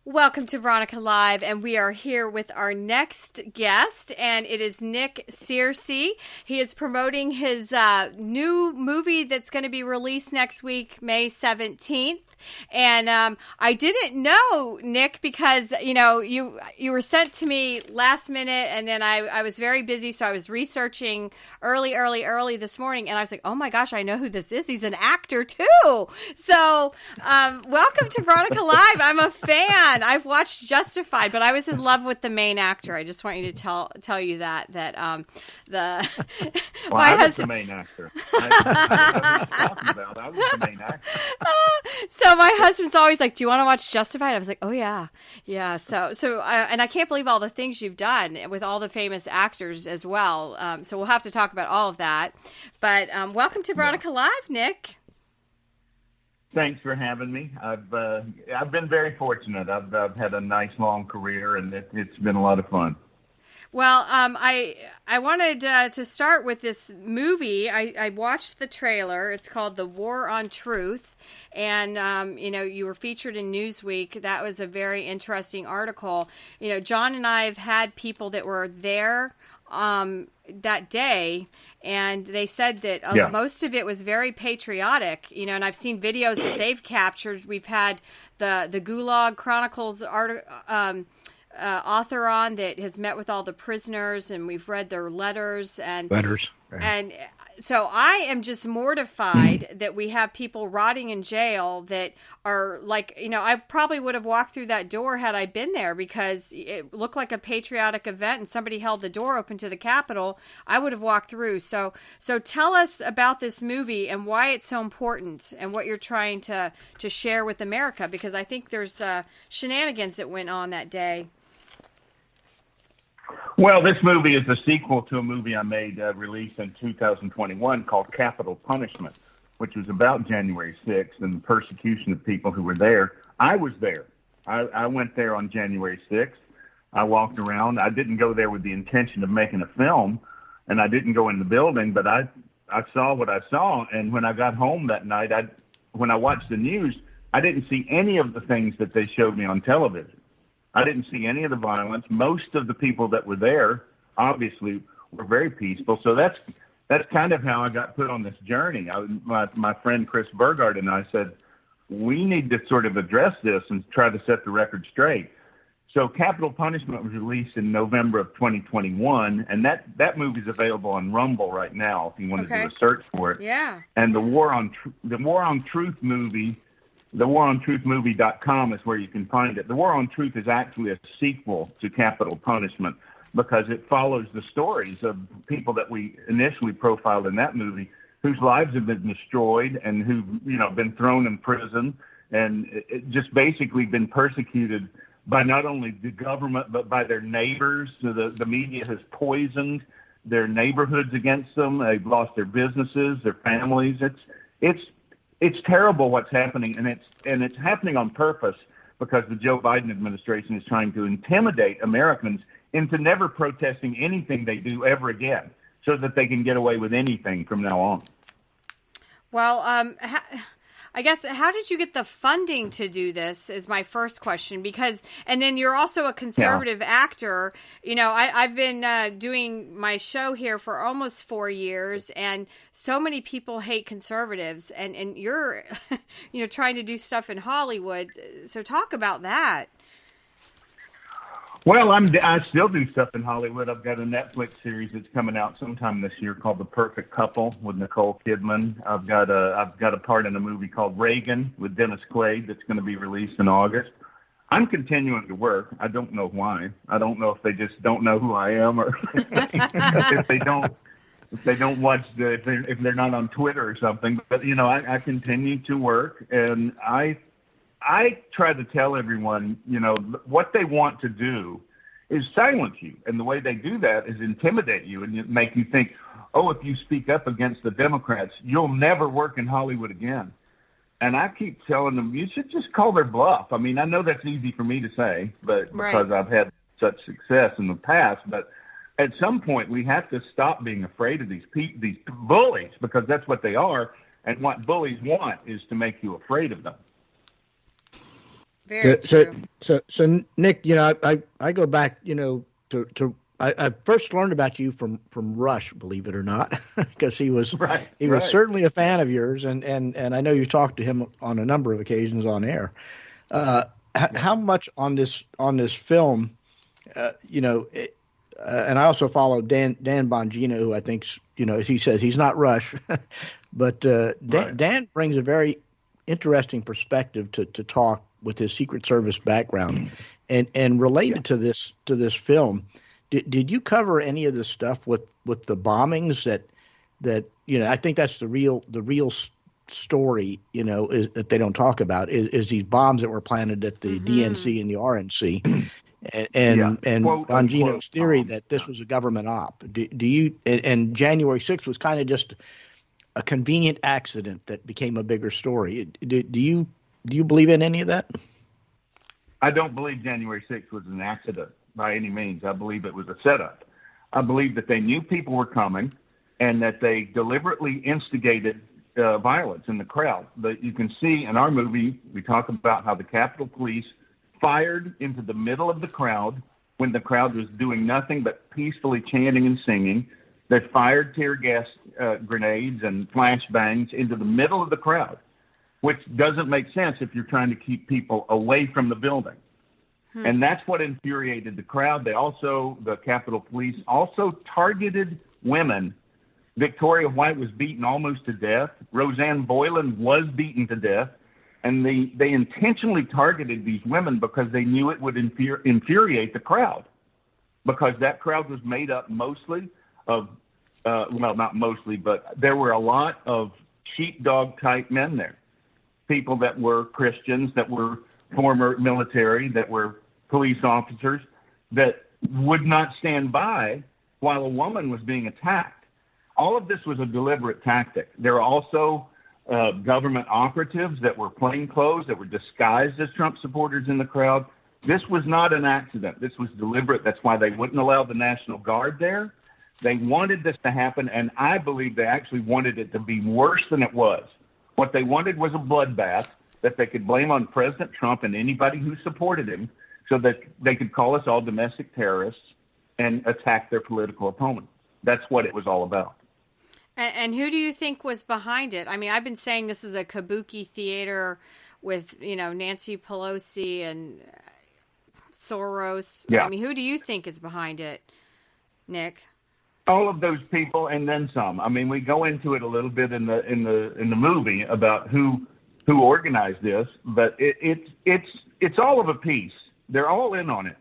Welcome to Veronica Live, and we are here with our next guest, and it is Nick Searcy. He is promoting his new movie that's going to be released next week, May 17th. And I didn't know, Nick, because, you were sent to me last minute, and then I was very busy, so I was researching early this morning, and I was like, oh my gosh, I know who this is. He's an actor, too. So welcome to Veronica Live. I'm a fan. I've watched Justified, but I was in love with the main actor. I just want you to tell you that well, my I was husband, the main actor. I was the main actor. So my husband's always like, "Do you want to watch Justified?" I was like, "Oh yeah." So and I can't believe all the things you've done with all the famous actors as well. So we'll have to talk about all of that. But welcome to Veronica Live, Nick. Thanks for having me. I've been very fortunate. I've had a nice long career, and it's been a lot of fun. Well, I wanted to start with this movie. I watched the trailer. It's called The War on Truth, and you were featured in Newsweek. That was a very interesting article. John and I have had people that were there that day, and they said that most of it was very patriotic. And I've seen videos that they've captured. We've had the Gulag Chronicles author on that has met with all the prisoners, and we've read their letters and so I am just mortified that we have people rotting in jail that are like, I probably would have walked through that door had I been there, because it looked like a patriotic event and somebody held the door open to the Capitol. I would have walked through. So tell us about this movie and why it's so important and what you're trying to share with America, because I think there's shenanigans that went on that day. Well, this movie is a sequel to a movie I made released in 2021 called Capital Punishment, which was about January 6th and the persecution of people who were there. I was there. I went there on January 6th. I walked around. I didn't go there with the intention of making a film, and I didn't go in the building, but I saw what I saw. And when I got home that night, when I watched the news, I didn't see any of the things that they showed me on television. I didn't see any of the violence. Most of the people that were there, obviously, were very peaceful. So that's kind of how I got put on this journey. My friend Chris Burgard and I said, we need to sort of address this and try to set the record straight. So Capital Punishment was released in November of 2021, and that movie is available on Rumble right now if you want to do a search for it. Yeah. And the War on Truth movie. TheWarOnTruthMovie.com is where you can find it. The War on Truth is actually a sequel to Capital Punishment because it follows the stories of people that we initially profiled in that movie whose lives have been destroyed and who've been thrown in prison and just basically been persecuted by not only the government but by their neighbors. So the media has poisoned their neighborhoods against them. They've lost their businesses, their families. It's terrible what's happening, and it's happening on purpose because the Joe Biden administration is trying to intimidate Americans into never protesting anything they do ever again, so that they can get away with anything from now on. Well, I guess, how did you get the funding to do this is my first question, and then you're also a conservative actor. I've been doing my show here for almost 4 years, and so many people hate conservatives, and you're, trying to do stuff in Hollywood. So talk about that. Well, I still do stuff in Hollywood. I've got a Netflix series that's coming out sometime this year called The Perfect Couple with Nicole Kidman. I've got a part in a movie called Reagan with Dennis Quaid that's going to be released in August. I'm continuing to work. I don't know why. I don't know if they just don't know who I am, or if they don't watch if they're not on Twitter or something. But I continue to work, and I try to tell everyone, what they want to do is silence you. And the way they do that is intimidate you and make you think, oh, if you speak up against the Democrats, you'll never work in Hollywood again. And I keep telling them, you should just call their bluff. I mean, I know that's easy for me to say, but because I've had such success in the past. But at some point, we have to stop being afraid of these bullies, because that's what they are. And what bullies want is to make you afraid of them. Very true. So Nick, I go back, to I first learned about you from Rush, believe it or not, because he was certainly a fan of yours, and I know you talked to him on a number of occasions on air. How much on this film, and I also follow Dan Bongino, who I think's, he says he's not Rush, but Dan brings a very interesting perspective to talk with his Secret Service background, and related to this film. Did you cover any of the stuff with the bombings that I think that's the real story, is, that they don't talk about is these bombs that were planted at the DNC and the RNC, and Bongino's theory that this was a government op. Do you and January 6th was kind of just a convenient accident that became a bigger story? Do you believe in any of that? I don't believe January 6th was an accident by any means. I believe it was a setup. I believe that they knew people were coming and that they deliberately instigated violence in the crowd. But you can see in our movie, we talk about how the Capitol Police fired into the middle of the crowd when the crowd was doing nothing but peacefully chanting and singing. They fired tear gas grenades and flashbangs into the middle of the crowd, which doesn't make sense if you're trying to keep people away from the building. And that's what infuriated the crowd. The Capitol Police also targeted women. Victoria White was beaten almost to death. Roseanne Boylan was beaten to death. And they intentionally targeted these women because they knew it would infuriate the crowd, because that crowd was made up mostly of, not mostly, but there were a lot of sheepdog type men there. People that were Christians, that were former military, that were police officers, that would not stand by while a woman was being attacked. All of this was a deliberate tactic. There are also government operatives that were plainclothes, that were disguised as Trump supporters in the crowd. This was not an accident. This was deliberate. That's why they wouldn't allow the National Guard there. They wanted this to happen, and I believe they actually wanted it to be worse than it was. What they wanted was a bloodbath that they could blame on President Trump and anybody who supported him, so that they could call us all domestic terrorists and attack their political opponents. That's what it was all about. And who do you think was behind it? I mean, I've been saying this is a kabuki theater with, Nancy Pelosi and Soros. Yeah. I mean, who do you think is behind it, Nick? All of those people and then some. I mean, we go into it a little bit in the movie about who organized this, but it's all of a piece. They're all in on it.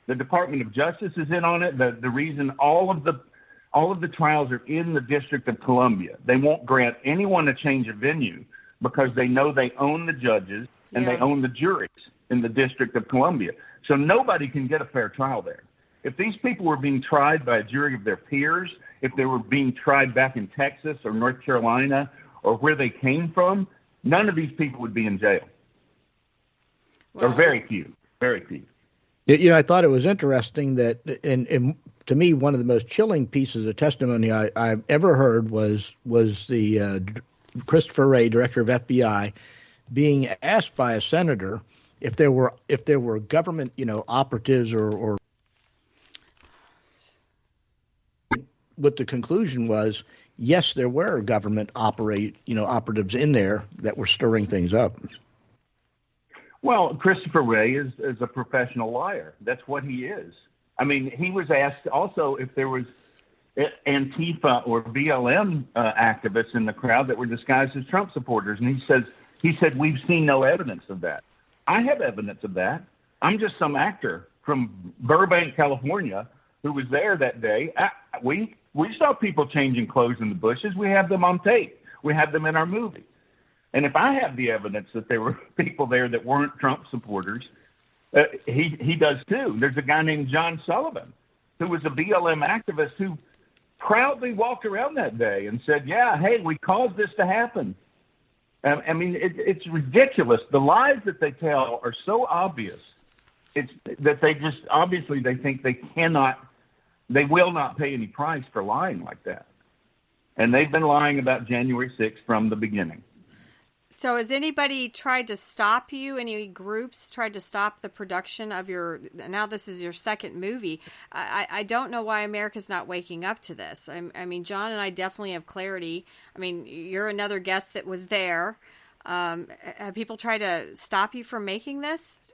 The Department of Justice is in on it. The reason all of the trials are in the District of Columbia. They won't grant anyone a change of venue because they know they own the judges and they own the juries in the District of Columbia. So nobody can get a fair trial there. If these people were being tried by a jury of their peers, if they were being tried back in Texas or North Carolina or where they came from, none of these people would be in jail. Or very few. Very few. I thought it was interesting that, and to me, one of the most chilling pieces of testimony I've ever heard was the Christopher Wray, director of FBI, being asked by a senator if there were government, operatives or what the conclusion was. Yes, there were government operatives in there that were stirring things up. Well, Christopher Wray is a professional liar. That's what he is. I mean, he was asked also if there was Antifa or BLM activists in the crowd that were disguised as Trump supporters, and he said we've seen no evidence of that. I have evidence of that. I'm just some actor from Burbank, California, who was there that day. We saw people changing clothes in the bushes. We have them on tape. We have them in our movie. And if I have the evidence that there were people there that weren't Trump supporters, he does too. There's a guy named John Sullivan who was a BLM activist who proudly walked around that day and said, yeah, hey, we caused this to happen. I mean, it's ridiculous. The lies that they tell are so obvious. It's that they just obviously they think they will not pay any price for lying like that. And they've been lying about January 6th from the beginning. So has anybody tried to stop you? Any groups tried to stop the production of your, now this is your second movie. I don't know why America's not waking up to this. I mean, John and I definitely have clarity. I mean, you're another guest that was there. Have people tried to stop you from making this?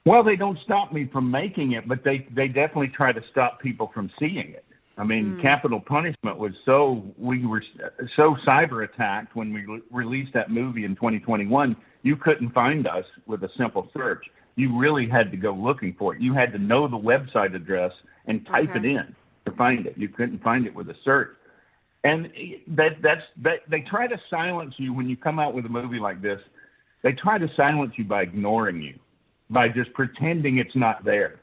Well, they don't stop me from making it, but they definitely try to stop people from seeing it. I mean, Capital Punishment was we were so cyber attacked when we released that movie in 2021, you couldn't find us with a simple search. You really had to go looking for it. You had to know the website address and type it in to find it. You couldn't find it with a search. And they try to silence you when you come out with a movie like this. They try to silence you by ignoring you, by just pretending it's not there.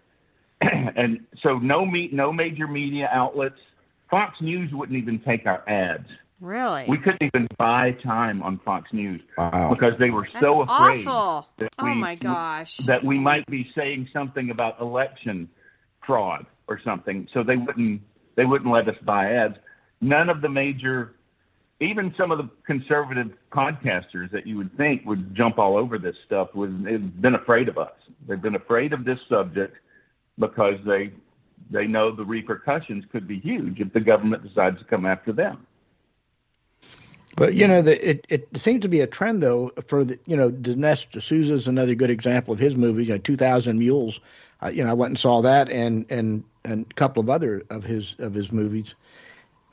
And so no major media outlets. Fox News wouldn't even take our ads. Really? We couldn't even buy time on Fox News because they were That's so afraid awful. that that we might be saying something about election fraud or something. So they wouldn't let us buy ads. None of the major, even some of the conservative podcasters that you would think would jump all over this stuff, have been afraid of us. They've been afraid of this subject because they know the repercussions could be huge if the government decides to come after them. But, it seems to be a trend, though, for Dinesh D'Souza is another good example of his movies, 2,000 Mules. I went and saw that and a couple of other of his movies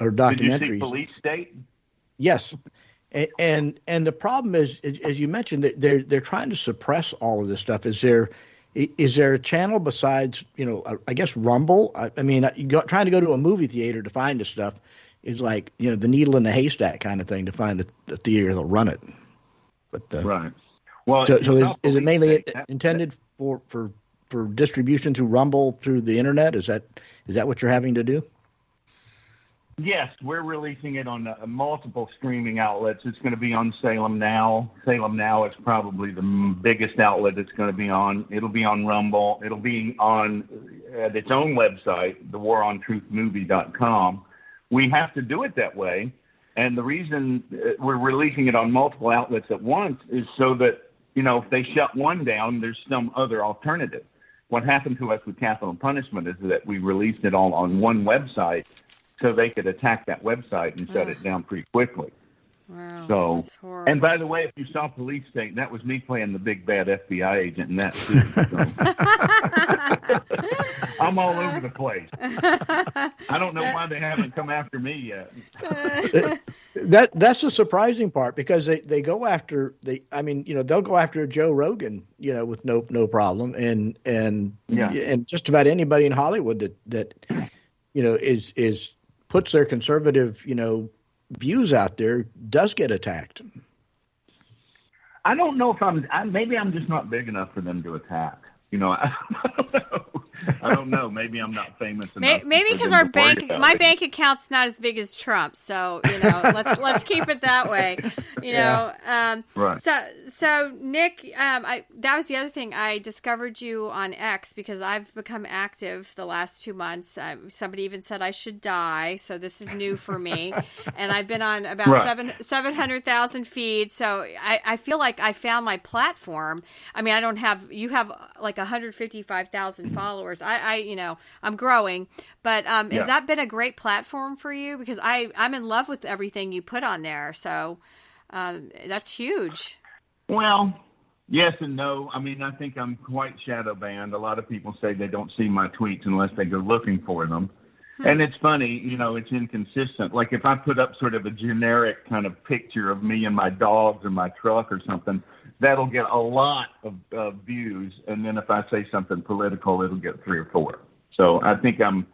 or documentaries. Did you see Police State? Yes. And the problem is, as you mentioned, that they're trying to suppress all of this stuff. Is there a channel besides, I guess Rumble? I mean, trying to go to a movie theater to find this stuff is like, the needle in the haystack kind of thing to find the theater that'll run it. But right. Well, so is it mainly intended for distribution through Rumble through the internet? Is that what you're having to do? Yes, we're releasing it on multiple streaming outlets. It's going to be on Salem Now. Salem Now is probably the biggest outlet it's going to be on. It'll be on Rumble. It'll be on its own website, thewarontruthmovie.com. We have to do it that way, and the reason we're releasing it on multiple outlets at once is so that, if they shut one down, there's some other alternative. What happened to us with Capital Punishment is that we released it all on one website, so they could attack that website and shut it down pretty quickly. Wow, so, that's horrible. and by the way, if you saw Police State, that was me playing the big bad FBI agent in that too. So. I'm all over the place. I don't know why they haven't come after me yet. That's the surprising part, because they go after they'll go after Joe Rogan, with no problem, and just about anybody in Hollywood that is puts their conservative, views out there does get attacked. I don't know if maybe I'm just not big enough for them to attack. I don't know. I don't know. Maybe I'm not famous enough. Maybe because my bank account's not as big as Trump's, so let's keep it that way. Right. So Nick, that was the other thing. I discovered you on X because I've become active the last 2 months. Somebody even said I should die, so this is new for me. And I've been on about 700,000 feeds, so I feel like I found my platform. I mean, you have like 155,000 followers. I'm growing, but has that been a great platform for you? Because I'm in love with everything you put on there. So that's huge. Well, yes and no. I mean, I think I'm quite shadow banned. A lot of people say they don't see my tweets unless they go looking for them. And it's funny, it's inconsistent. Like if I put up sort of a generic kind of picture of me and my dogs or my truck or something, that'll get a lot of views. And then if I say something political, it'll get 3 or 4. So I think I'm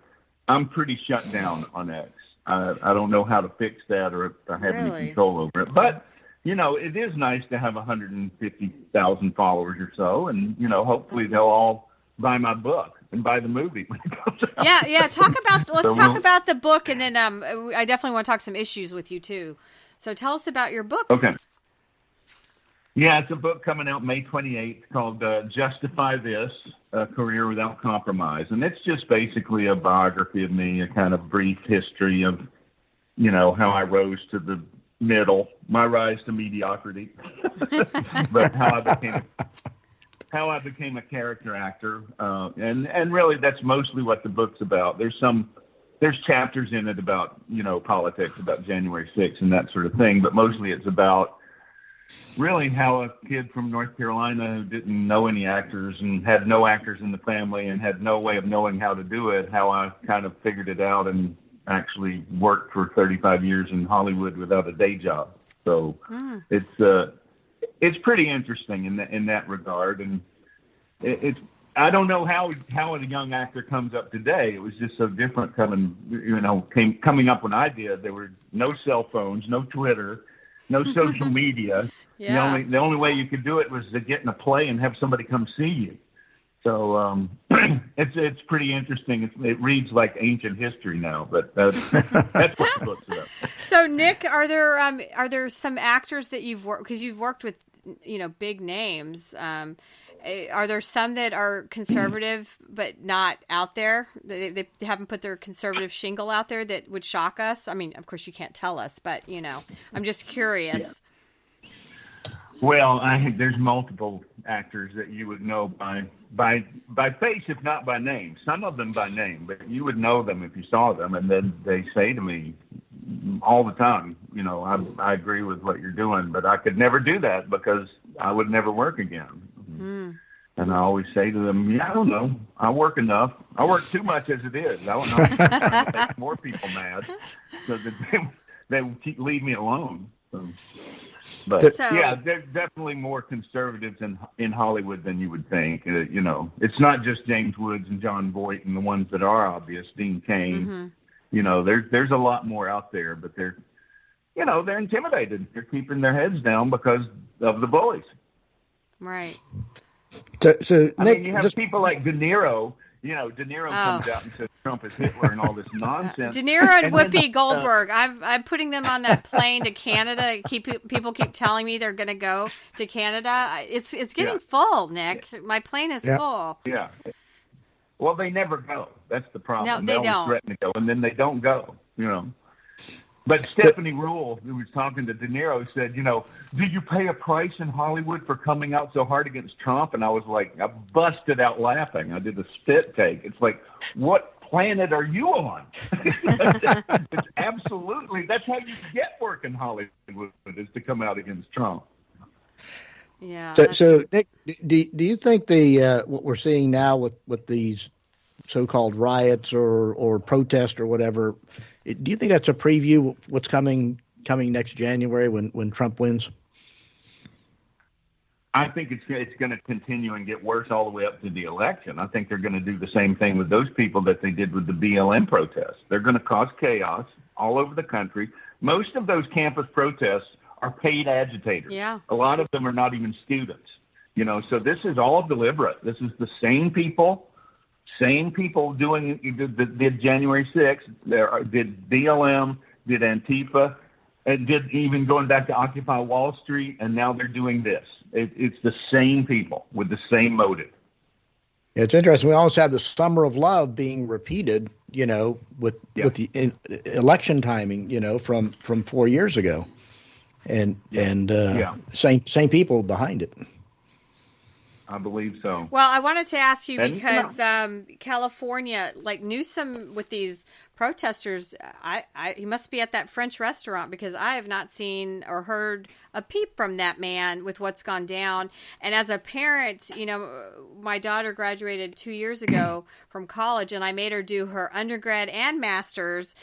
pretty shut down on X. I don't know how to fix that or if I have any control over it. But, it is nice to have 150,000 followers or so. And, hopefully they'll all buy my book and buy the movie when it comes out. Yeah. Let's talk about the book, and then I definitely want to talk some issues with you too. So tell us about your book. Okay. Yeah, it's a book coming out May 28th called Justify This, A Career Without Compromise. And it's just basically a biography of me, a kind of brief history of, how I rose to the, middle, my rise to mediocrity, but how I became a character actor, and really that's mostly what the book's about. There's chapters in it about politics, about January 6th and that sort of thing, but mostly it's about really how a kid from North Carolina who didn't know any actors and had no actors in the family and had no way of knowing how to do it, how I kind of figured it out and actually worked for 35 years in Hollywood without a day job. So it's pretty interesting in that regard. And I don't know how a young actor comes up today. It was just so different coming up when I did. There were no cell phones, no Twitter, no social media. Yeah. The only way you could do it was to get in a play and have somebody come see you. So it's pretty interesting. It reads like ancient history now, but that's what the book's about. So Nick, are there some actors that you've worked, because you've worked with big names? Are there some that are conservative but not out there? They haven't put their conservative shingle out there that would shock us? I mean, of course you can't tell us, but I'm just curious. Yeah. Well, I think there's multiple actors that you would know by face, if not by name. Some of them by name, but you would know them if you saw them. And then they say to me all the time, I agree with what you're doing, but I could never do that because I would never work again. Mm. And I always say to them, I don't know. I work enough. I work too much as it is. I don't know how to make more people mad so that they leave me alone. But yeah, there's definitely more conservatives in Hollywood than you would think. It's not just James Woods and John Voight and the ones that are obvious, Dean Cain. Mm-hmm. There's a lot more out there, but they're intimidated. They're keeping their heads down because of the bullies. Right. So Nick, you have people like De Niro. De Niro comes out and says Trump is Hitler and all this nonsense. De Niro and Whoopi Goldberg. I'm putting them on that plane to Canada. People keep telling me they're going to go to Canada. It's getting full, Nick. My plane is full. Yeah. Well, they never go. That's the problem. No, they don't. Threaten to go, and then they don't go. But Stephanie Rule, who was talking to De Niro, said, do you pay a price in Hollywood for coming out so hard against Trump? And I was like, I busted out laughing. I did a spit take. It's like, what planet are you on? It's absolutely, that's how you get work in Hollywood, is to come out against Trump. Yeah. So Nick, do you think what we're seeing now with these so-called riots or protests or whatever, do you think that's a preview of what's coming next January when Trump wins? I think it's going to continue and get worse all the way up to the election. I think they're going to do the same thing with those people that they did with the BLM protests. They're going to cause chaos all over the country. Most of those campus protests are paid agitators. Yeah. A lot of them are not even students. So this is all deliberate. This is the same people doing did January 6th, did BLM, did Antifa, and did even going back to Occupy Wall Street, and now they're doing this. It's the same people with the same motive. It's interesting. We always have the Summer of Love being repeated, with the election timing, from 4 years ago, and same people behind it. I believe so. Well, I wanted to ask you because California, like Newsom with these protesters, he must be at that French restaurant because I have not seen or heard a peep from that man with what's gone down. And as a parent, my daughter graduated 2 years ago from college, and I made her do her undergrad and master's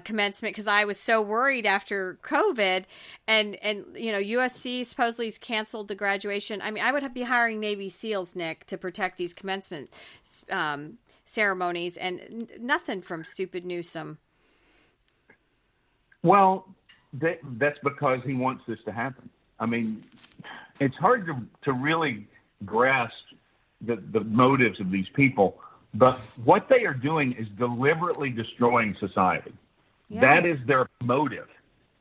commencement because I was so worried after COVID. And USC supposedly has canceled the graduation. I mean, I would be hiring Navy SEALs, Nick, to protect these commencement ceremonies, and nothing from stupid Newsom. Well, that's because he wants this to happen. I mean, it's hard to really grasp the motives of these people, but what they are doing is deliberately destroying society. Yeah. That is their motive.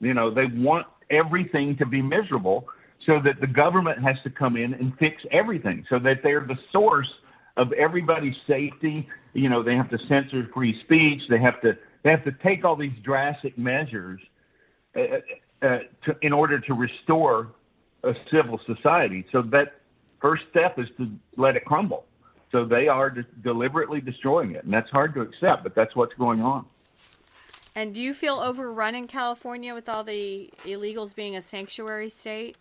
They want everything to be miserable so that the government has to come in and fix everything, so that they're the source of everybody's safety. They have to censor free speech. They have to take all these drastic measures. in order to restore a civil society. So that first step is to let it crumble. So they are deliberately destroying it, and that's hard to accept, but that's what's going on. And do you feel overrun in California with all the illegals being a sanctuary state?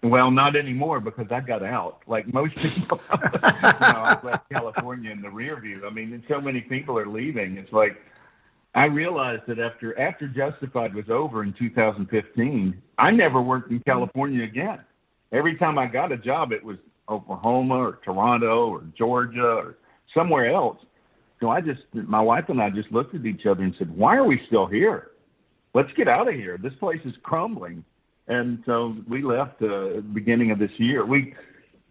Well, not anymore, because I got out. Like most people, I've left California in the rear view. I mean, and so many people are leaving. It's like, I realized that after Justified was over in 2015, I never worked in California again. Every time I got a job, it was Oklahoma or Toronto or Georgia or somewhere else. So my wife and I just looked at each other and said, why are we still here? Let's get out of here. This place is crumbling. And so we left at the beginning of this year. We've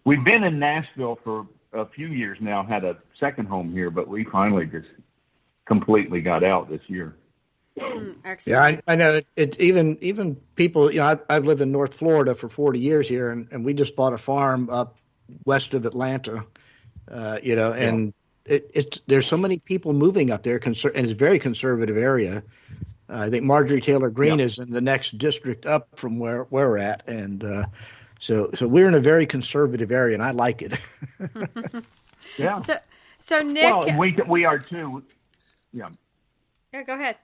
been in Nashville for a few years now, had a second home here, but we finally just completely got out this year. Excellent. Yeah, I know. Even people, I've lived in North Florida for 40 years here, and we just bought a farm up west of Atlanta, and there's so many people moving up there, and it's a very conservative area. I think Marjorie Taylor Greene is in the next district up from where we're at, and so we're in a very conservative area, and I like it. Yeah. So Nick, well, we are too. Yeah. Yeah, go ahead.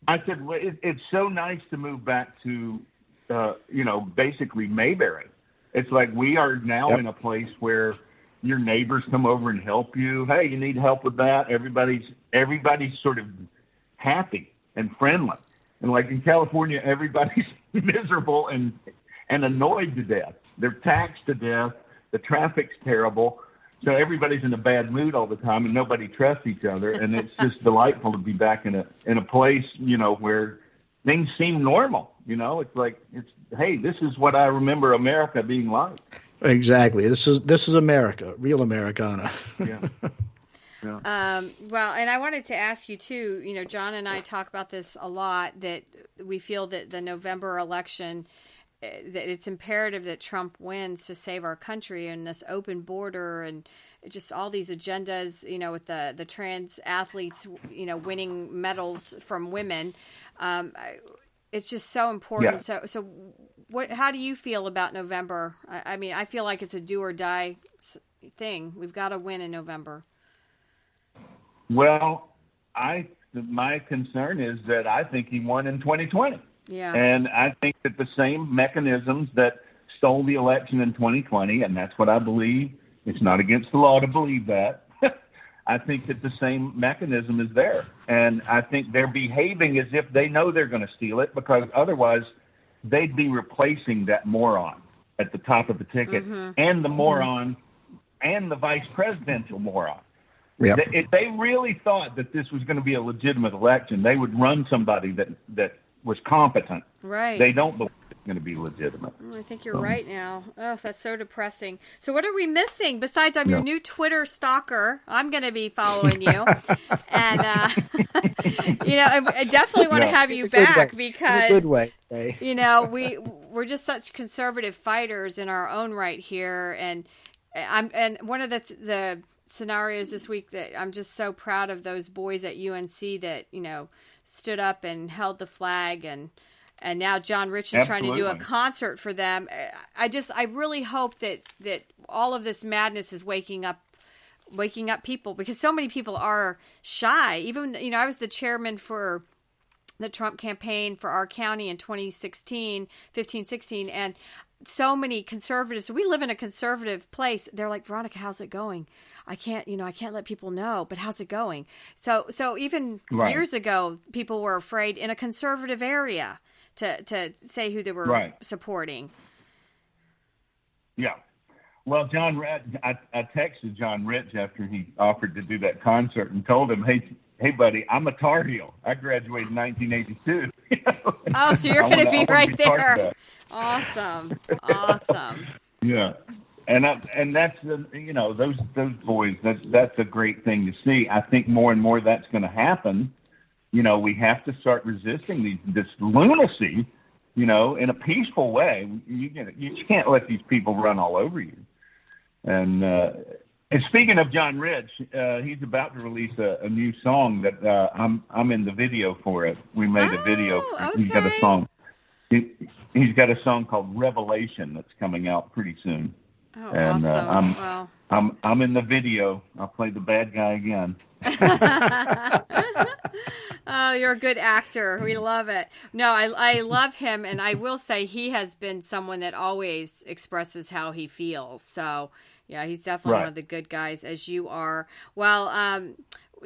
I said it's so nice to move back to, basically Mayberry. It's like we are now in a place where your neighbors come over and help you. Hey, you need help with that? Everybody's sort of happy and friendly. And like in California, everybody's miserable and annoyed to death. They're taxed to death. The traffic's terrible. So everybody's in a bad mood all the time, and nobody trusts each other. And it's just delightful to be back in a place, where things seem normal. It's like hey, this is what I remember America being like. Exactly. This is America, real Americana. Yeah. Yeah. Well, and I wanted to ask you too. John and I talk about this a lot. That we feel that the November election, that it's imperative that Trump wins to save our country, and this open border and just all these agendas, with the trans athletes, winning medals from women. It's just so important. Yeah. So how do you feel about November? I mean, I feel like it's a do or die thing. We've got to win in November. Well, my concern is that I think he won in 2020. Yeah. And I think that the same mechanisms that stole the election in 2020, and that's what I believe, it's not against the law to believe that. I think that the same mechanism is there. And I think they're behaving as if they know they're going to steal it, because otherwise they'd be replacing that moron at the top of the ticket, and the moron and the vice presidential moron. Yep. If they really thought that this was going to be a legitimate election, they would run somebody that was competent. Right. They don't believe it's going to be legitimate. I think you're right now. Oh, that's so depressing. So what are we missing? Besides, I'm your new Twitter stalker. I'm going to be following you. And, I definitely want to have you back because, in a good way. We're just such conservative fighters in our own right here. And one of the scenarios this week that I'm just so proud of those boys at UNC that, stood up and held the flag, and now John Rich is trying to do a concert for them. I really hope that all of this madness is waking up people, because so many people are shy. Even, I was the chairman for the Trump campaign for our county in 2016, 15, 16, and so many conservatives, we live in a conservative place. They're like, Veronica, how's it going? I can't let people know, but how's it going? So even years ago, people were afraid in a conservative area to say who they were supporting. Yeah. Well, I texted John Rich after he offered to do that concert and told him, hey, buddy, I'm a Tar Heel. I graduated in 1982. Oh, so you're going to be right there. Awesome. Yeah. And that's those boys, that's a great thing to see. I think more and more that's going to happen. We have to start resisting this lunacy, in a peaceful way. You can't let these people run all over you. And And speaking of John Rich, he's about to release a new song that I'm in the video for it. We made a video. Okay. He's got a song. He's got a song called Revelation that's coming out pretty soon. Oh, and awesome. I'm in the video. I'll play the bad guy again. Oh, you're a good actor. We love it. No, I love him, and I will say he has been someone that always expresses how he feels. So, yeah, he's definitely one of the good guys, as you are. Well,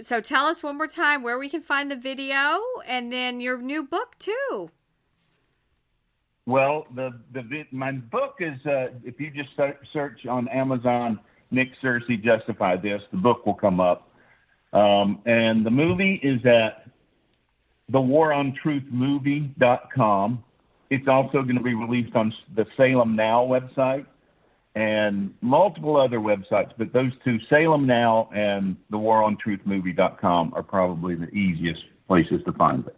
so tell us one more time where we can find the video, and then your new book, too. Well, my book is, if you just search on Amazon, Nick Searcy, Justify This, the book will come up. And the movie is at thewarontruthmovie.com. It's also going to be released on the Salem Now website and multiple other websites, but those two, Salem Now and thewarontruthmovie.com, are probably the easiest places to find it.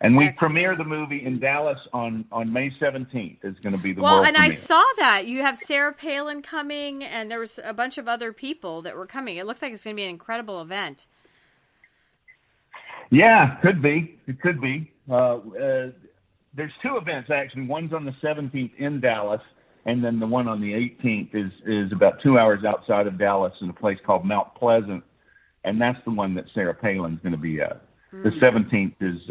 And we premiere the movie in Dallas on May 17th. It's going to be the world premiere. I saw that. You have Sarah Palin coming, and there was a bunch of other people that were coming. It looks like it's going to be an incredible event. Yeah, could be. It could be. There's two events, actually. One's on the 17th in Dallas, and then the one on the 18th is about 2 hours outside of Dallas in a place called Mount Pleasant, and that's the one that Sarah Palin's going to be at. The 17th is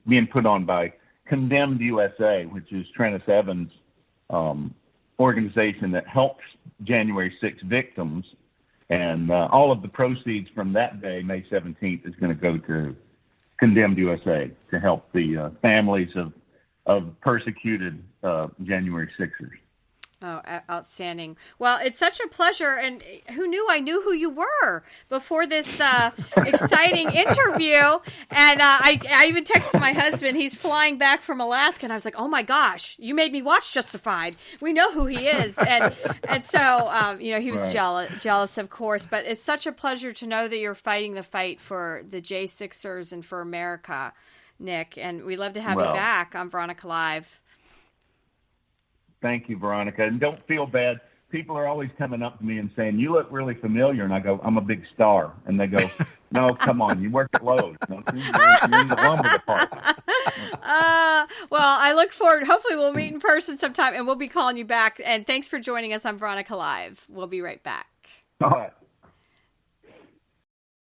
being put on by Condemned USA, which is Trennis Evans' organization that helps January 6 victims. And all of the proceeds from that day, May 17th, is going to go to Condemned USA to help the families of persecuted January 6ers. Oh, outstanding. Well, it's such a pleasure. And who knew I knew who you were before this exciting interview. And I even texted my husband. He's flying back from Alaska. And I was like, oh, my gosh, you made me watch Justified. We know who he is. And so, he was jealous, of course. But it's such a pleasure to know that you're fighting the fight for the J6ers and for America, Nick. And we'd love to have you back on Veronica Live. Thank you, Veronica. And don't feel bad. People are always coming up to me and saying, you look really familiar. And I go, I'm a big star. And they go, no, come on. You work at Lowe's. Don't you? You're in the lumber department. Well, I look forward. Hopefully we'll meet in person sometime, and we'll be calling you back. And thanks for joining us on Veronica Live. We'll be right back. All right.